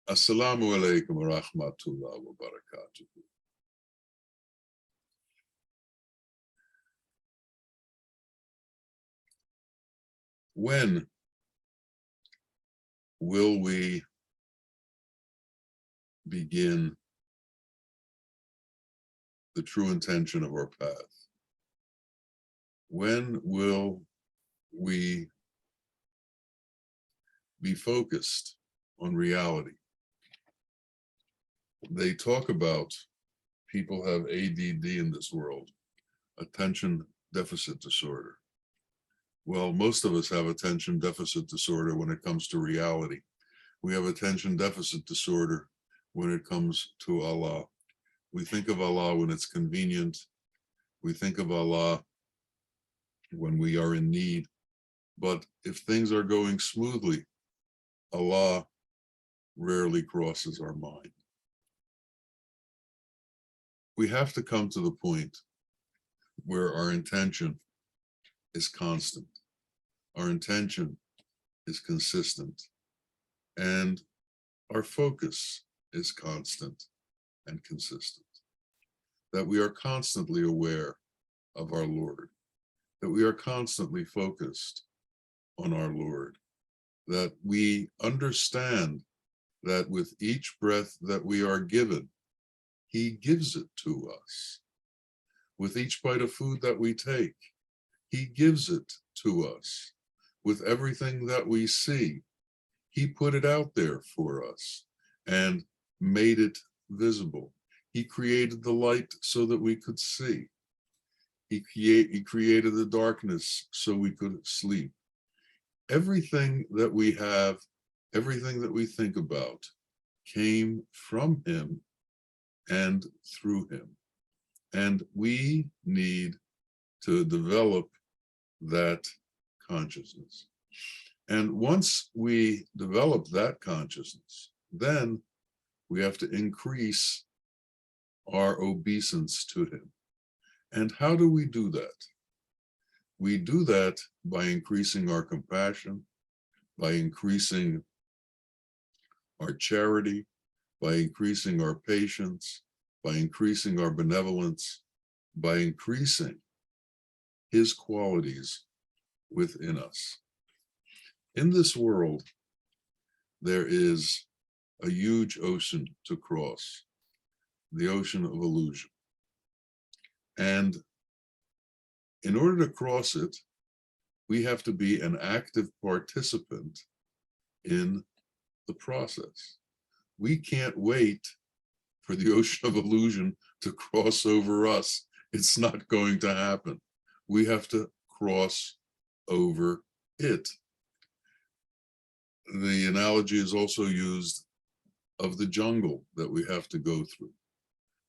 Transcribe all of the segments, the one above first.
Assalamu alaikum wa rahmatullah wa barakatuh. When will we begin the true intention of our path? When will we be focused on reality? They talk about people have ADD in this world, attention deficit disorder. Well, most of us have attention deficit disorder when it comes to reality. We have attention deficit disorder when it comes to Allah. We think of Allah when it's convenient. We think of Allah when we are in need. But if things are going smoothly, Allah rarely crosses our mind. We have to come to the point where our intention is constant. Our intention is consistent. And our focus is constant and consistent. That we are constantly aware of our Lord. That we are constantly focused on our Lord. That we understand that with each breath that we are given, He gives it to us. With each bite of food that we take, He gives it to us. With everything that we see, He put it out there for us and made it visible. He created the light so that we could see. He created the darkness so we could sleep. Everything that we have, everything that we think about came from Him and through Him. And we need to develop that consciousness. And once we develop that consciousness, then we have to increase our obeisance to Him. And how do we do that? We do that by increasing our compassion, by increasing our charity, by increasing our patience, by increasing our benevolence, by increasing His qualities within us. In this world, there is a huge ocean to cross, the ocean of illusion. And in order to cross it, we have to be an active participant in the process. We can't wait for the ocean of illusion to cross over us. It's not going to happen. We have to cross over it. The analogy is also used of the jungle that we have to go through.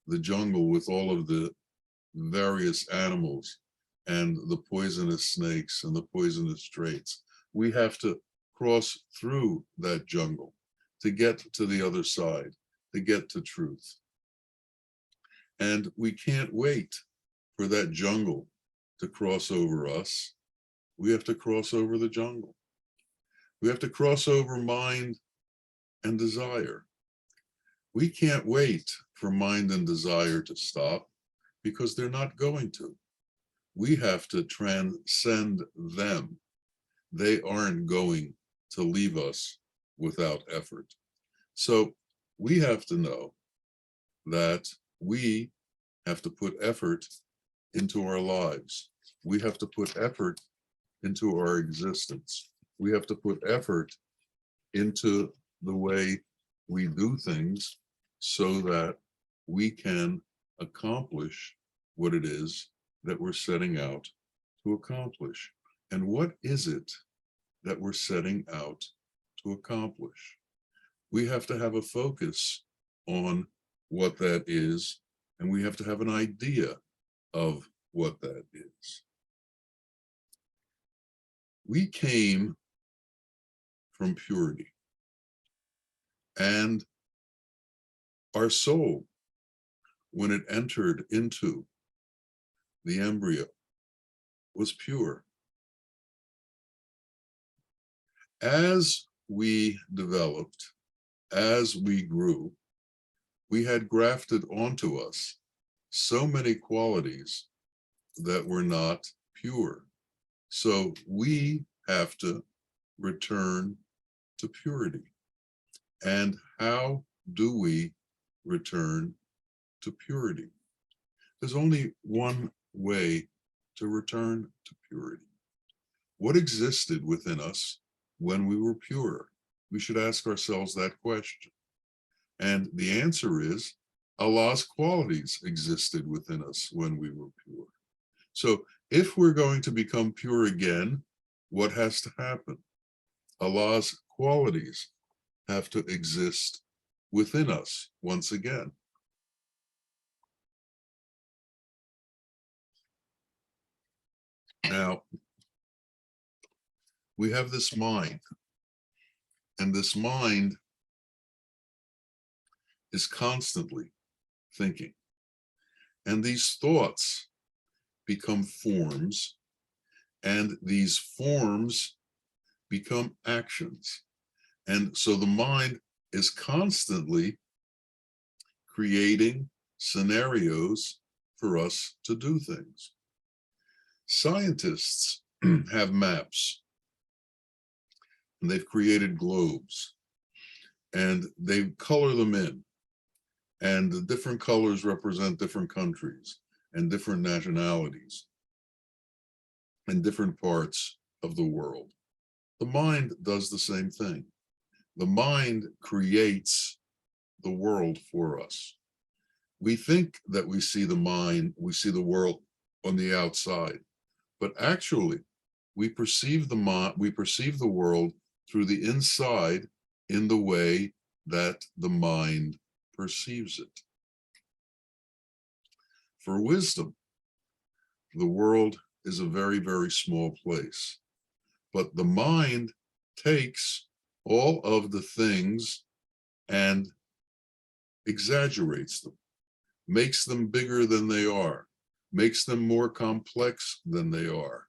The jungle with all of the various animals and the poisonous snakes and the poisonous traits. We have to cross through that jungle to get to the other side, to get to truth. And we can't wait for that jungle to cross over us. We have to cross over the jungle. We have to cross over mind and desire. We can't wait for mind and desire to stop because they're not going to. We have to transcend them. They aren't going to leave us without effort. So we have to know that we have to put effort into our lives. We have to put effort into our existence. We have to put effort into the way we do things so that we can accomplish what it is that we're setting out to accomplish. And what is it that we're setting out to accomplish? We have to have a focus on what that is, and we have to have an idea of what that is. We came from purity, and our soul, when it entered into the embryo, was pure. As we developed as we grew, we had grafted onto us so many qualities that were not pure. So we have to return to purity. And how do we return to purity? There's only one way to return to purity. What existed within us when we were pure? We should ask ourselves that question. And the answer is Allah's qualities existed within us when we were pure. So if we're going to become pure again, what has to happen? Allah's qualities have to exist within us once again. Now, we have this mind, and this mind is constantly thinking. And these thoughts become forms, and these forms become actions. And so the mind is constantly creating scenarios for us to do things. Scientists have maps, and they've created globes, and they color them in. And the different colors represent different countries and different nationalities and different parts of the world. The mind does the same thing. The mind creates the world for us. We think that we see the mind, we see the world on the outside, but actually we perceive the world through the inside in the way that the mind perceives it. For wisdom, the world is a very, very small place, but the mind takes all of the things and exaggerates them, makes them bigger than they are, makes them more complex than they are.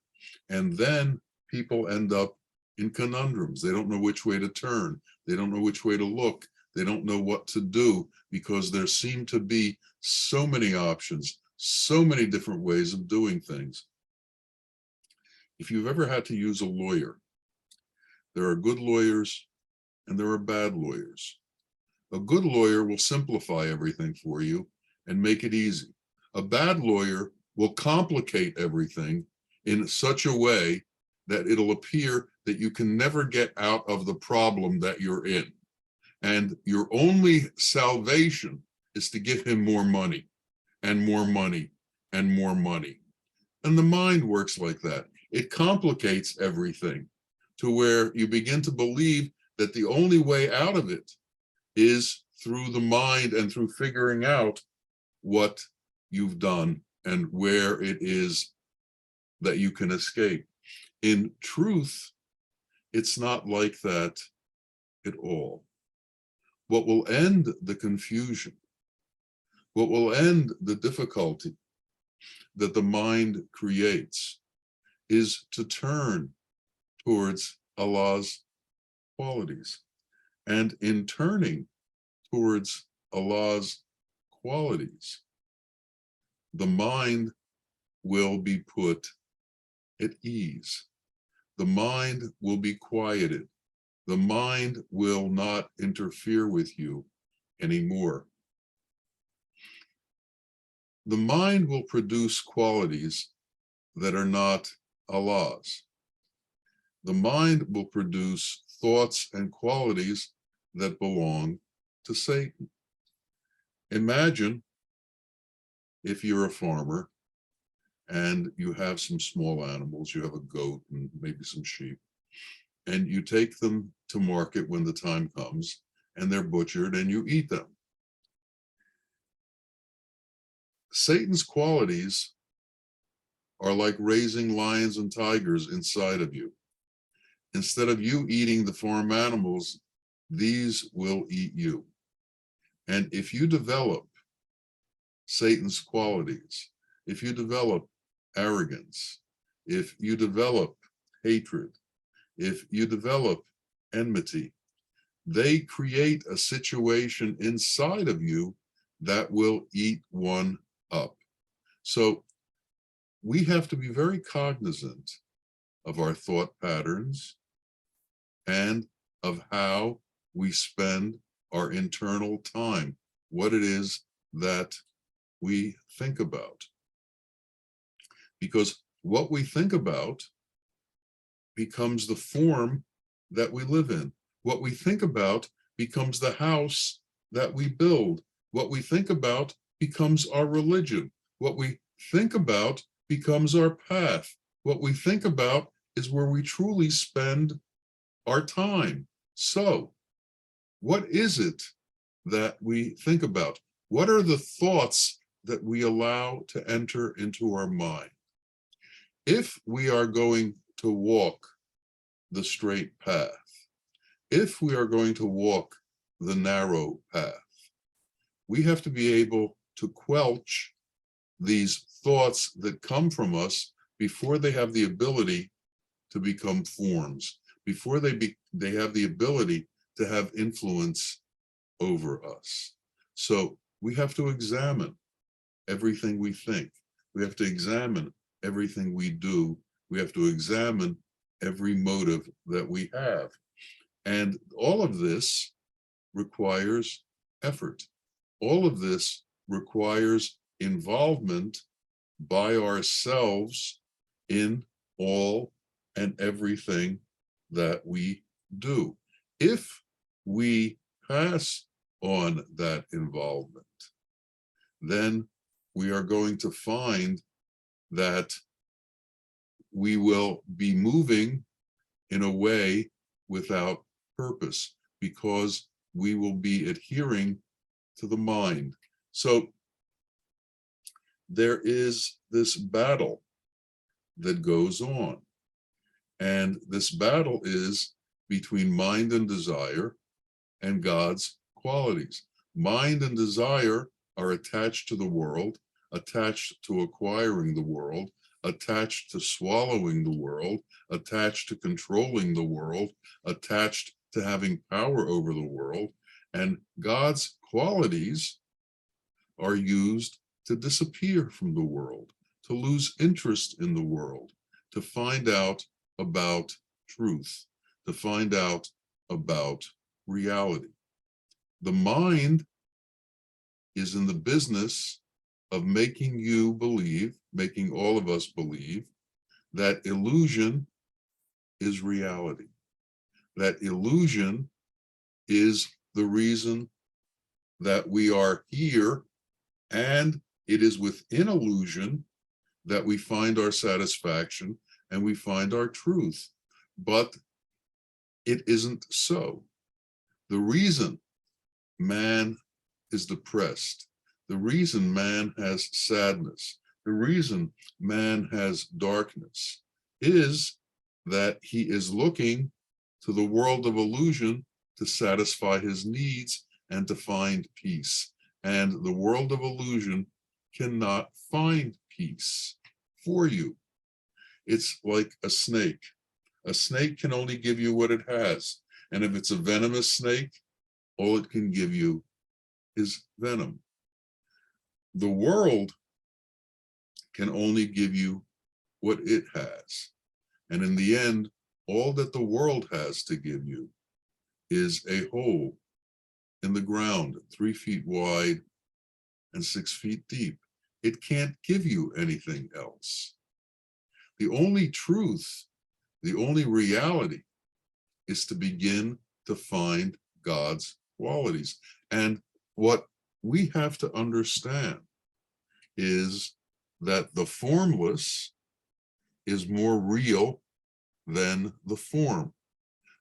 And then people end up in conundrums. They don't know which way to turn. They don't know which way to look. They don't know what to do because there seem to be so many options, so many different ways of doing things. If you've ever had to use a lawyer, there are good lawyers and there are bad lawyers. A good lawyer will simplify everything for you and make it easy. A bad lawyer will complicate everything in such a way that it'll appear that you can never get out of the problem that you're in. And your only salvation is to give him more money and more money and more money. And the mind works like that. It complicates everything to where you begin to believe that the only way out of it is through the mind and through figuring out what you've done and where it is that you can escape. In truth, it's not like that at all. What will end the confusion, what will end the difficulty that the mind creates is to turn towards Allah's qualities. And in turning towards Allah's qualities, the mind will be put at ease. The mind will be quieted. The mind will not interfere with you anymore. The mind will produce qualities that are not Allah's. The mind will produce thoughts and qualities that belong to Satan. Imagine if you're a farmer and you have some small animals, you have a goat and maybe some sheep, and you take them to market when the time comes and they're butchered and you eat them. Satan's qualities are like raising lions and tigers inside of you. Instead of you eating the farm animals, these will eat you. And if you develop Satan's qualities, if you develop arrogance, if you develop hatred, if you develop enmity, they create a situation inside of you that will eat one up. So we have to be very cognizant of our thought patterns and of how we spend our internal time, what it is that we think about. Because what we think about becomes the form that we live in. What we think about becomes the house that we build. What we think about becomes our religion. What we think about becomes our path. What we think about is where we truly spend our time. So, what is it that we think about? What are the thoughts that we allow to enter into our mind? If we are going to walk the straight path, if we are going to walk the narrow path, we have to be able to quelch these thoughts that come from us before they have the ability to become forms, before they have the ability to have influence over us. So we have to examine everything we think. We have to examine everything we do. We have to examine every motive that we have. And all of this requires effort. All of this requires involvement by ourselves in all and everything that we do. If we pass on that involvement, then we are going to find that we will be moving in a way without purpose, because we will be adhering to the mind. So there is this battle that goes on. And this battle is between mind and desire and God's qualities. Mind and desire are attached to the world, attached to acquiring the world, attached to swallowing the world, attached to controlling the world, attached to having power over the world. And God's qualities are used to disappear from the world, to lose interest in the world, to find out about truth, to find out about reality. The mind is in the business of making you believe, making all of us believe, that illusion is reality. That illusion is the reason that we are here, and it is within illusion that we find our satisfaction and we find our truth. But it isn't so. The reason man is depressed, the reason man has sadness, the reason man has darkness is that he is looking to the world of illusion to satisfy his needs and to find peace. And the world of illusion cannot find peace for you. It's like a snake. A snake can only give you what it has. And if it's a venomous snake, all it can give you is venom. The world can only give you what it has. And in the end, all that the world has to give you is a hole in the ground, 3 feet wide and 6 feet deep. It can't give you anything else. The only truth, the only reality is to begin to find God's qualities. And what we have to understand is that the formless is more real than the form.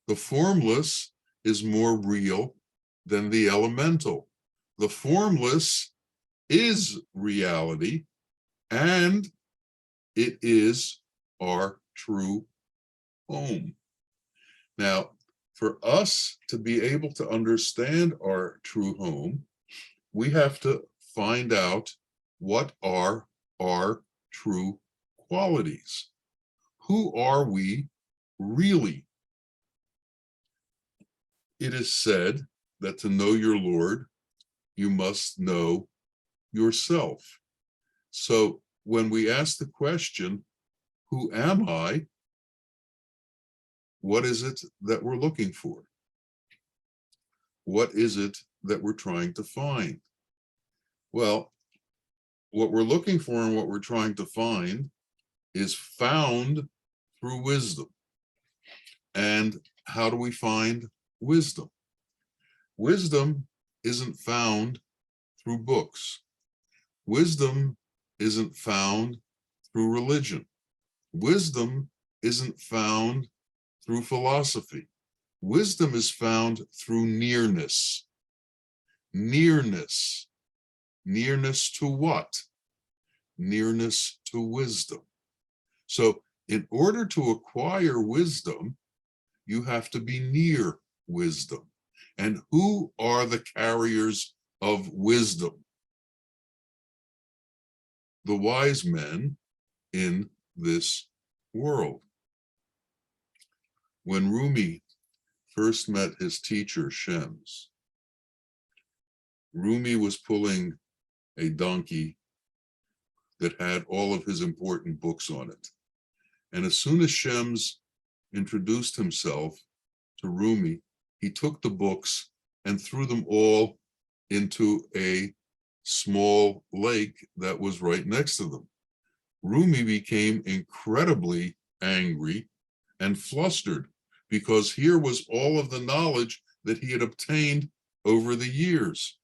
The formless is more real than the elemental. The formless is reality, and it is our true home. Now, for us to be able to understand our true home, we have to find out what are our true qualities. Who are we really? it is said that to know your Lord, you must know yourself. So when we ask the question, who am I? What is it that we're looking for? What is it that we're trying to find? Well, what we're looking for and what we're trying to find is found through wisdom. And how do we find wisdom? Wisdom isn't found through books. Wisdom isn't found through religion. Wisdom isn't found through philosophy. Wisdom is found through nearness. Nearness. Nearness to what? Nearness to wisdom. So in order to acquire wisdom, you have to be near wisdom. And who are the carriers of wisdom? The wise men in this world. When Rumi first met his teacher, Shams, Rumi was pulling a donkey that had all of his important books on it. And as soon as Shams introduced himself to Rumi, he took the books and threw them all into a small lake that was right next to them. Rumi became incredibly angry and flustered because here was all of the knowledge that he had obtained over the years.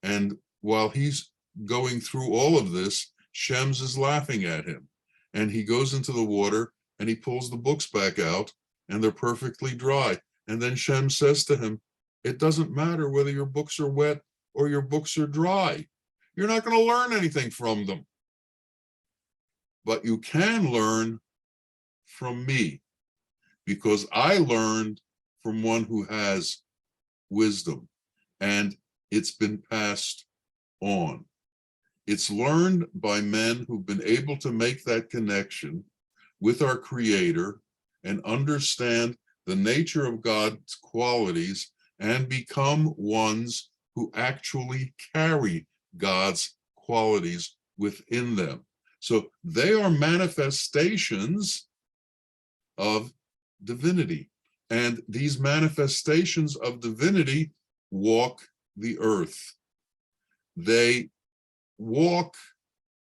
And while he's going through all of this, Shams is laughing at him. And he goes into the water and he pulls the books back out and they're perfectly dry. And then Shams says to him, it doesn't matter whether your books are wet or your books are dry. You're not going to learn anything from them. But you can learn from me, because I learned from one who has wisdom, and it's been passed on. It's learned by men who've been able to make that connection with our Creator and understand the nature of God's qualities and become ones who actually carry God's qualities within them. So they are manifestations of divinity. And these manifestations of divinity walk the earth. They walk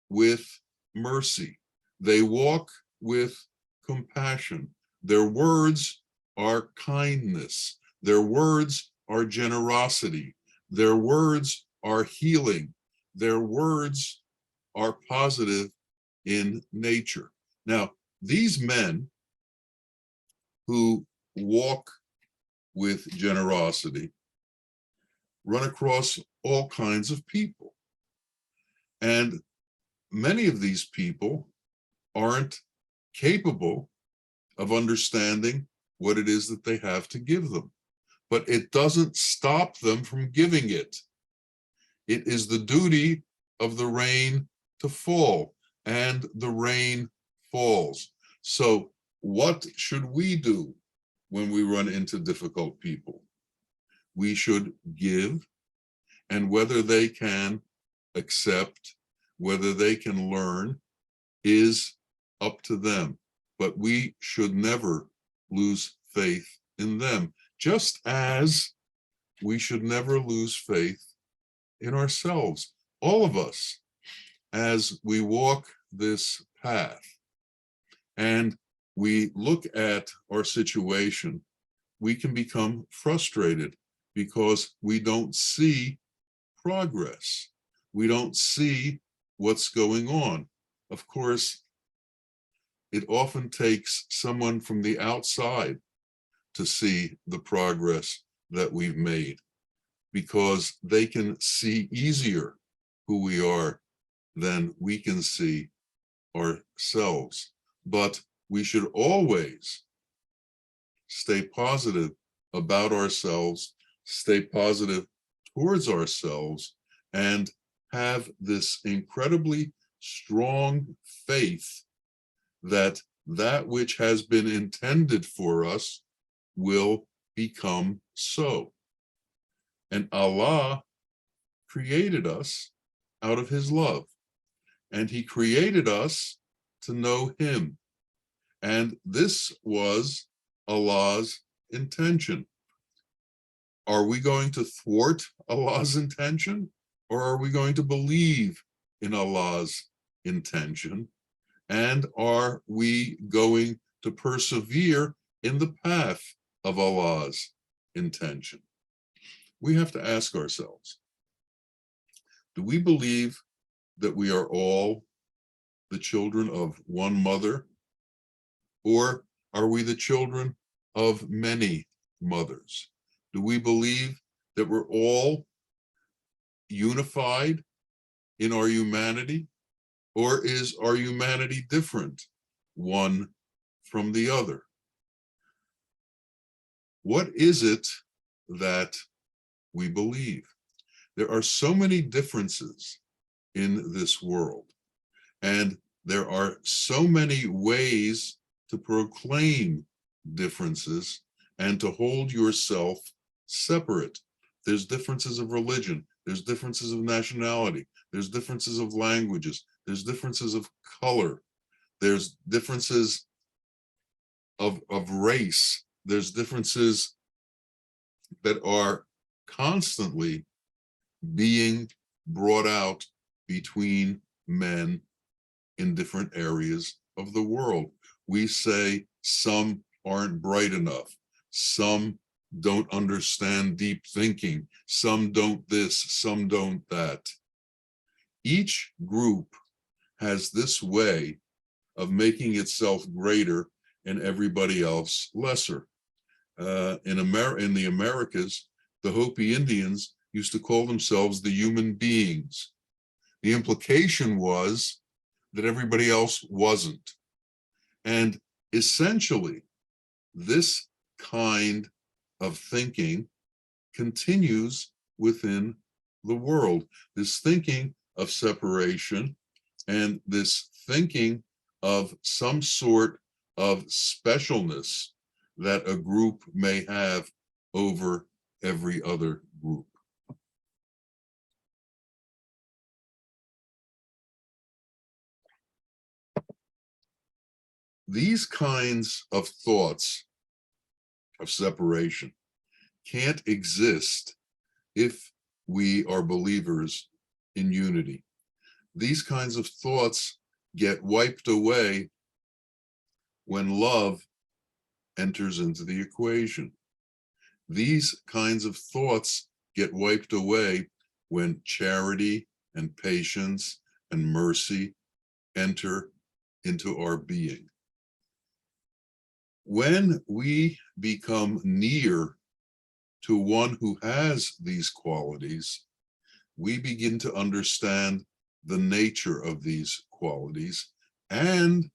with mercy. They walk with compassion. Their words are kindness. Their words are generosity. Their words are healing. Their words are positive in nature. Now, these men who walk with generosity run across all kinds of people. And many of these people aren't capable of understanding what it is that they have to give them. But it doesn't stop them from giving it. It is the duty of the rain to fall, and the rain falls. So what should we do when we run into difficult people? We should give, and whether they can accept, whether they can learn, is up to them. But we should never lose faith in them, just as we should never lose faith in ourselves. All of us, as we walk this path and we look at our situation, we can become frustrated because we don't see progress. We don't see what's going on. Of course, it often takes someone from the outside to see the progress that we've made, because they can see easier who we are than we can see ourselves. But we should always stay positive about ourselves, stay positive towards ourselves, and have this incredibly strong faith that that which has been intended for us will become so. And Allah created us out of his love. And he created us to know him. And this was Allah's intention. Are we going to thwart Allah's intention, or are we going to believe in Allah's intention? And are we going to persevere in the path of Allah's intention? We have to ask ourselves, do we believe that we are all the children of one mother, or are we the children of many mothers? Do we believe that we're all unified in our humanity, or is our humanity different one from the other? What is it that we believe? There are so many differences in this world, and there are so many ways to proclaim differences and to hold yourself separate. There's differences of religion, there's differences of nationality, there's differences of languages, there's differences of color, there's differences of race, there's differences that are constantly being brought out between men in different areas of the world. We say some aren't bright enough, some don't understand deep thinking, some don't this, some don't that. Each group has this way of making itself greater and everybody else lesser. In the Americas, the Hopi Indians used to call themselves the human beings. The implication was that everybody else wasn't. And essentially, this kind of thinking continues within the world. This thinking of separation and this thinking of some sort of specialness that a group may have over every other group. These kinds of thoughts of separation can't exist if we are believers in unity. These kinds of thoughts get wiped away when love enters into the equation. These kinds of thoughts get wiped away when charity and patience and mercy enter into our being. When we become near to one who has these qualities, we begin to understand the nature of these qualities, and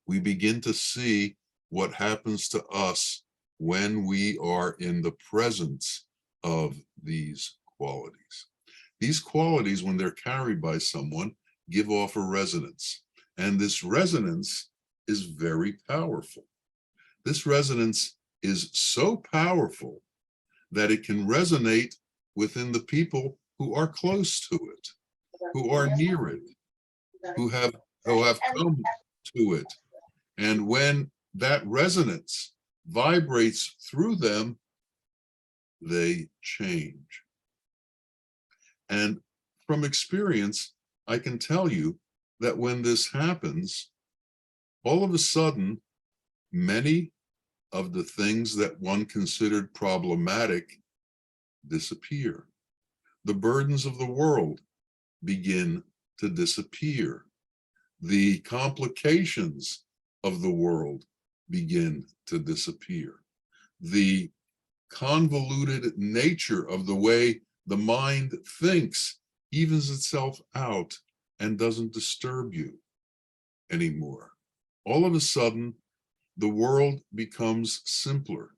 we begin to see what happens to us when we are in the presence of these qualities. These qualities, when they're carried by someone, give off a resonance, and this resonance is very powerful. This resonance is so powerful that it can resonate within the people who are close to it, who are near it, who have come to it. And when that resonance vibrates through them, they change. And from experience, I can tell you that when this happens, all of a sudden, many of the things that one considered problematic disappear. The burdens of the world begin to disappear. The complications of the world begin to disappear. The convoluted nature of the way the mind thinks evens itself out and doesn't disturb you anymore. All of a sudden, the world becomes simpler.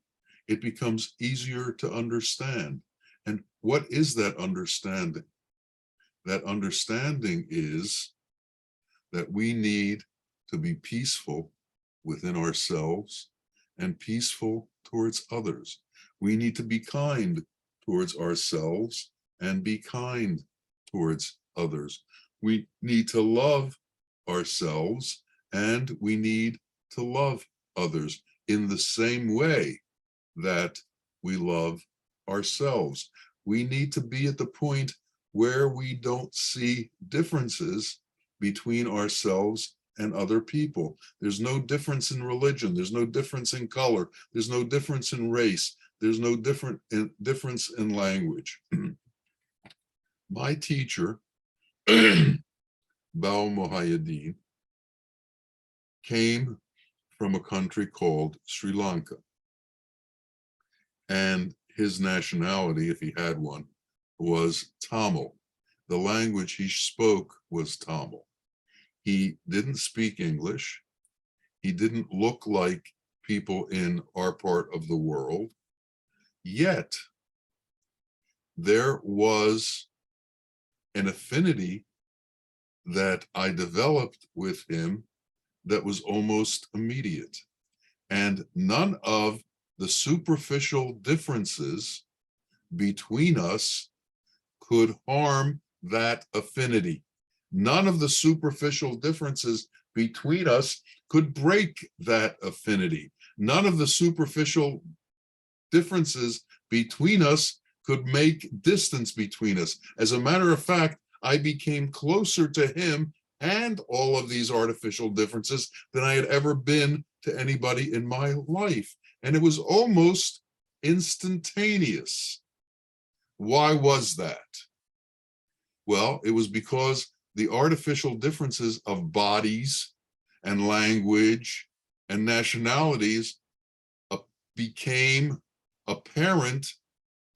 It becomes easier to understand. And what is that understanding? That understanding is that we need to be peaceful within ourselves and peaceful towards others. We need to be kind towards ourselves and be kind towards others. We need to love ourselves and we need to love others in the same way that we love ourselves. We need to be at the point where we don't see differences between ourselves and other people. There's no difference in religion. There's no difference in color. There's no difference in race. There's no difference in language. My teacher, Bawa Muhaiyaddeen, came from a country called Sri Lanka. And his nationality, if he had one, was Tamil. The language he spoke was Tamil. He didn't speak English. He didn't look like people in our part of the world. Yet, there was an affinity that I developed with him that was almost immediate. And none of the superficial differences between us could harm that affinity. None of the superficial differences between us could break that affinity. None of the superficial differences between us could make distance between us. As a matter of fact, I became closer to him and all of these artificial differences than I had ever been to anybody in my life. And it was almost instantaneous. Why was that? Well, it was because the artificial differences of bodies and language and nationalities became apparent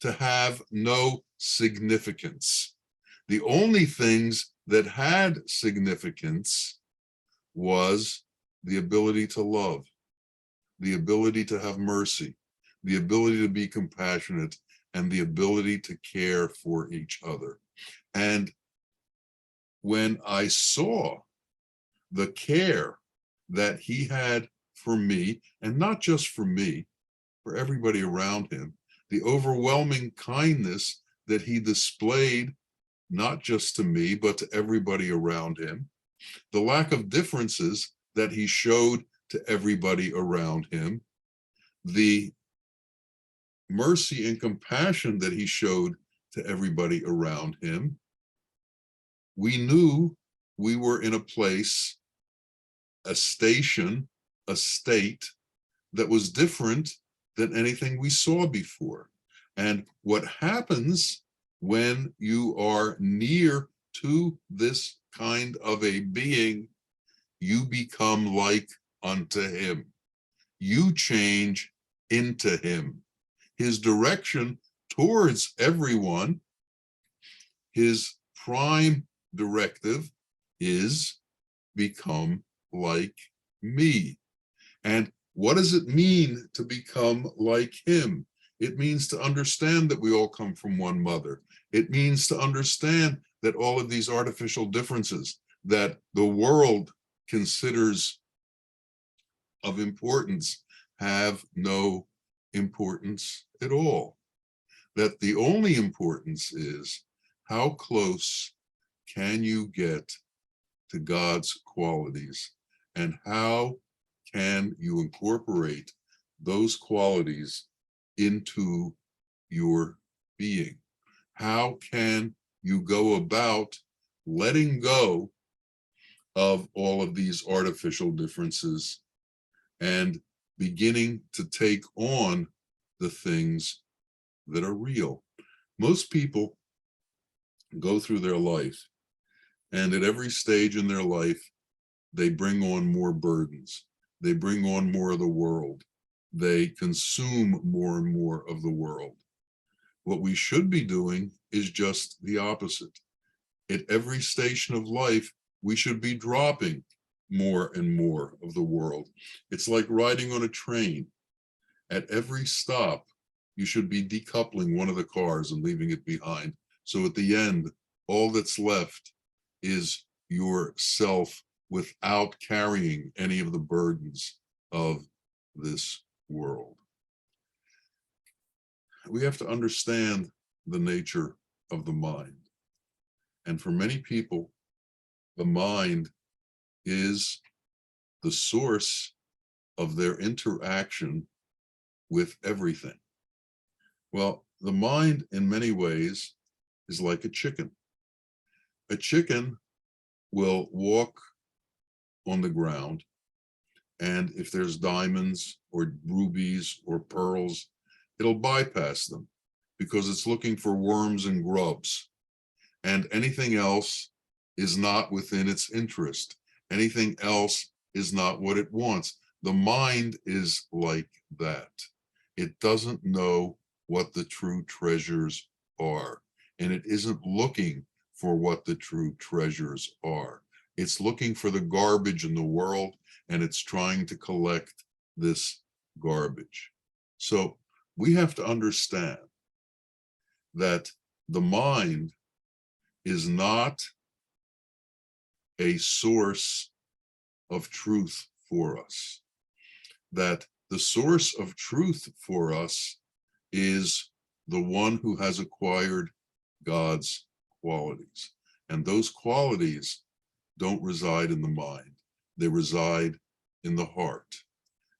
to have no significance. The only things that had significance was the ability to love, the ability to have mercy, the ability to be compassionate, and the ability to care for each other. And when I saw the care that he had for me, and not just for me, for everybody around him, the overwhelming kindness that he displayed, not just to me, but to everybody around him, the lack of differences that he showed to everybody around him, the mercy and compassion that he showed to everybody around him, we knew we were in a place, a station, a state that was different than anything we saw before. And what happens when you are near to this kind of a being, you become like unto him. You change into him. His direction towards everyone, his prime directive is become like me. And what does it mean to become like him? It means to understand that we all come from one mother. It means to understand that all of these artificial differences that the world considers of importance have no importance at all. That the only importance is how close can you get to God's qualities, and how can you incorporate those qualities into your being? How can you go about letting go of all of these artificial differences and beginning to take on the things that are real? Most people go through their life, and at every stage in their life, they bring on more burdens. They bring on more of the world. They consume more and more of the world. What we should be doing is just the opposite. At every station of life, we should be dropping more and more of the world. It's like riding on a train. At every stop, you should be decoupling one of the cars and leaving it behind. So at the end, all that's left is yourself without carrying any of the burdens of this world. we have to understand the nature of the mind. And for many people, the mind is the source of their interaction with everything. Well, the mind in many ways is like a chicken. A chicken will walk on the ground, and if there's diamonds or rubies or pearls, it'll bypass them because it's looking for worms and grubs, and anything else is not within its interest. Anything else is not what it wants. The mind is like that. It doesn't know what the true treasures are, and it isn't looking for what the true treasures are. It's looking for the garbage in the world, and it's trying to collect this garbage. So we have to understand that the mind is not a source of truth for us, that the source of truth for us is the one who has acquired God's qualities. And those qualities don't reside in the mind, they reside in the heart.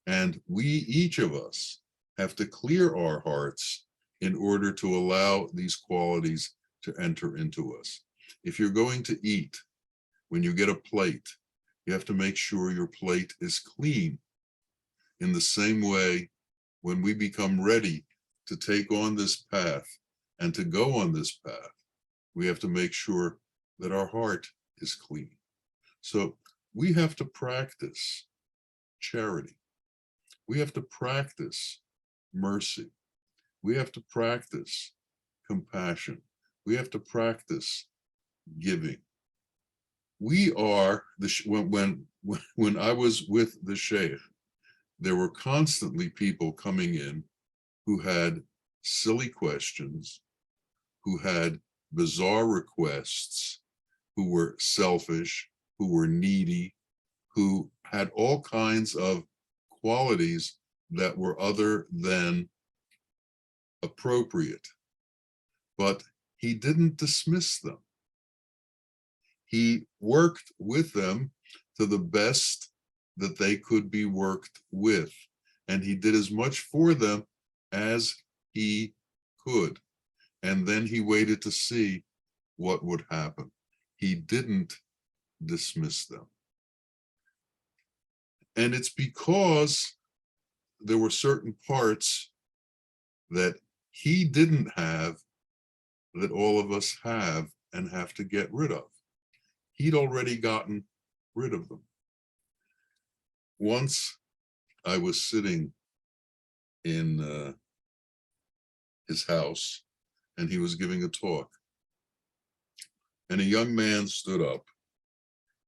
And we, each of us, have to clear our hearts in order to allow these qualities to enter into us. If you're going to eat, when you get a plate, you have to make sure your plate is clean. In the same way, when we become ready to take on this path and to go on this path, we have to make sure that our heart is clean. So we have to practice charity. We have to practice mercy. We have to practice compassion. We have to practice giving. We are when I was with the Sheikh, there were constantly people coming in who had silly questions, who had bizarre requests, who were selfish, who were needy, who had all kinds of qualities that were other than appropriate. But he didn't dismiss them. He worked with them to the best that they could be worked with. And he did as much for them as he could. And then he waited to see what would happen. He didn't dismiss them. And it's because there were certain parts that he didn't have that all of us have and have to get rid of. He'd already gotten rid of them. Once I was sitting in his house and he was giving a talk, and a young man stood up,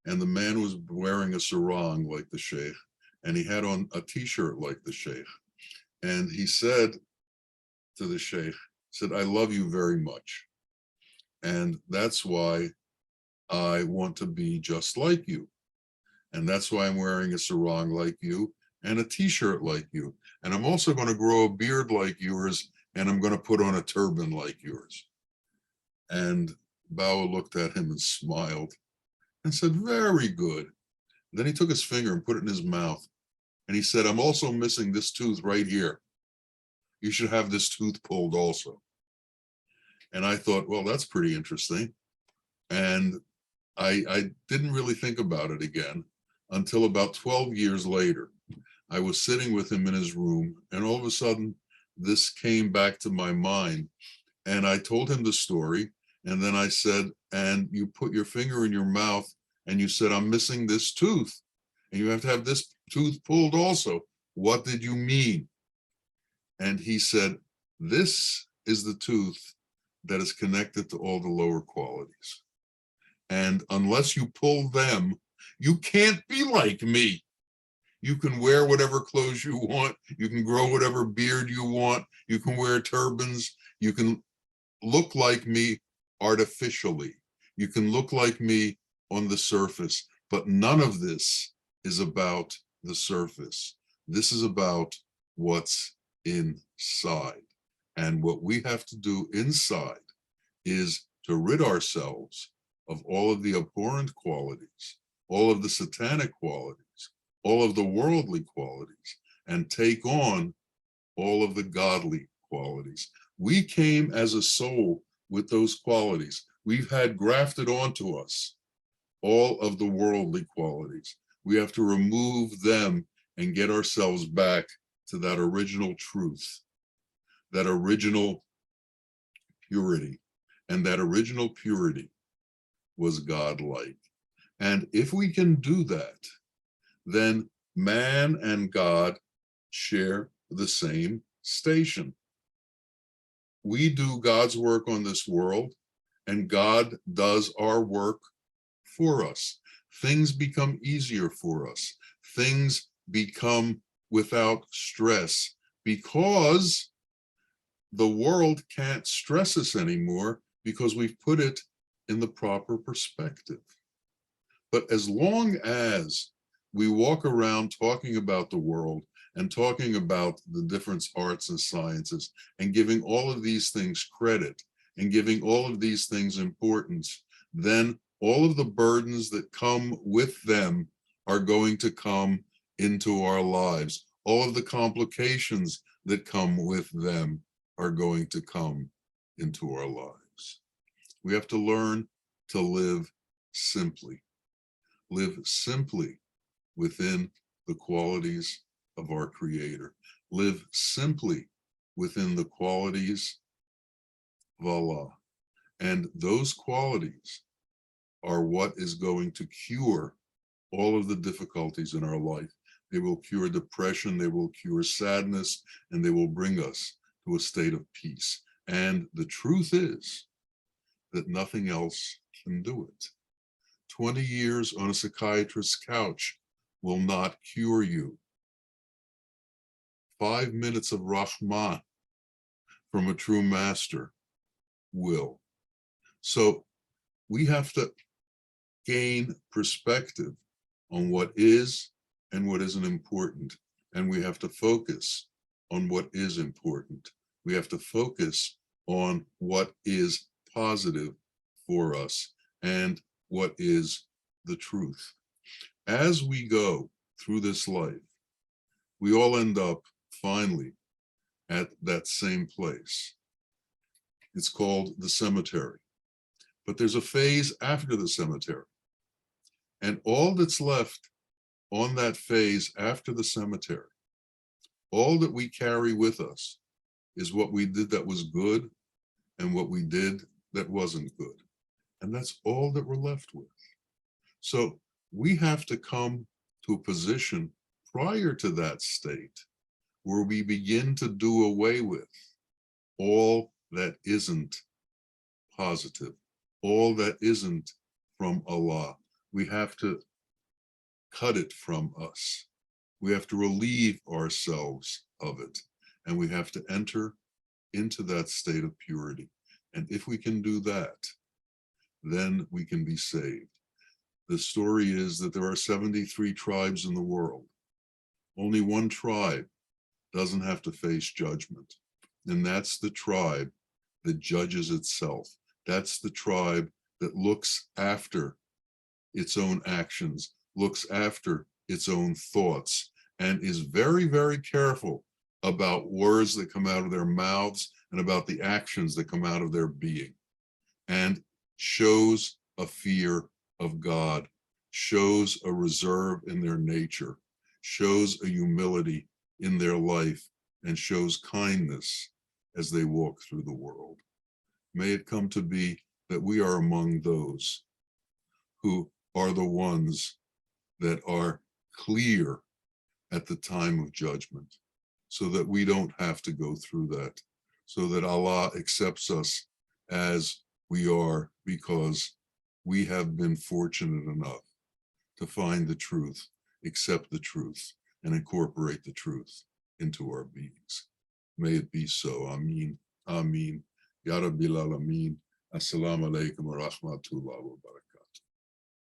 and the man was wearing a sarong like the Sheikh, and he had on a t-shirt like the Sheikh. And he said to the Sheikh, said, "I love you very much. And that's why I want to be just like you. And that's why I'm wearing a sarong like you and a t-shirt like you. And I'm also going to grow a beard like yours, and I'm going to put on a turban like yours." And Bawa looked at him and smiled and said, "Very good." Then he took his finger and put it in his mouth. And he said, "I'm also missing this tooth right here. You should have this tooth pulled also." And I thought, well, that's pretty interesting. And I didn't really think about it again until about 12 years later. I was sitting with him in his room, and all of a sudden, this came back to my mind. And I told him the story. And then I said, "And you put your finger in your mouth and you said, 'I'm missing this tooth, and you have to have this tooth pulled also. What did you mean?' And he said, 'This is the tooth that is connected to all the lower qualities. And unless you pull them, you can't be like me. You can wear whatever clothes you want. You can grow whatever beard you want. You can wear turbans. You can look like me artificially. You can look like me on the surface, but none of this is about the surface. This is about what's inside. And what we have to do inside is to rid ourselves of all of the abhorrent qualities, all of the satanic qualities, all of the worldly qualities, and take on all of the godly qualities. We came as a soul with those qualities. We've had grafted onto us all of the worldly qualities. We have to remove them and get ourselves back to that original truth, that original purity. And that original purity was godlike. And if we can do that, then man and God share the same station. We do God's work on this world, and God does our work for us. Things become easier for us. Things become without stress because the world can't stress us anymore because we've put it in the proper perspective. But as long as we walk around talking about the world and talking about the different arts and sciences and giving all of these things credit and giving all of these things importance, then all of the burdens that come with them are going to come into our lives. All of the complications that come with them are going to come into our lives. We have to learn to live simply within the qualities of our Creator. Live simply within the qualities of Allah. And those qualities are what is going to cure all of the difficulties in our life. They will cure depression, they will cure sadness, and they will bring us to a state of peace. And the truth is that nothing else can do it. 20 years on a psychiatrist's couch will not cure you. 5 minutes of Rahman from a true master will. So we have to gain perspective on what is and what isn't important. And we have to focus on what is important. We have to focus on what is positive for us and what is the truth. As we go through this life, we all end up finally at that same place. It's called the cemetery. But there's a phase after the cemetery. And all that's left on that phase after the cemetery, all that we carry with us is what we did that was good and what we did that wasn't good. And that's all that we're left with. So we have to come to a position prior to that state where we begin to do away with all that isn't positive, all that isn't from Allah. We have to cut it from us. We have to relieve ourselves of it. And we have to enter into that state of purity. And if we can do that, then we can be saved. The story is that there are 73 tribes in the world. Only one tribe doesn't have to face judgment. And that's the tribe that judges itself. That's the tribe that looks after its own actions, looks after its own thoughts, and is very, very careful about words that come out of their mouths and about the actions that come out of their being, and shows a fear of God, shows a reserve in their nature, shows a humility in their life, and shows kindness as they walk through the world. May it come to be that we are among those who are the ones that are clear at the time of judgment, so that we don't have to go through that, so that Allah accepts us as we are, because we have been fortunate enough to find the truth, accept the truth, and incorporate the truth into our beings. May it be so. Ameen. Ameen. Ya Rabbil Alameen. Assalamu alaikum wa rahmatullahi wa barakatuh.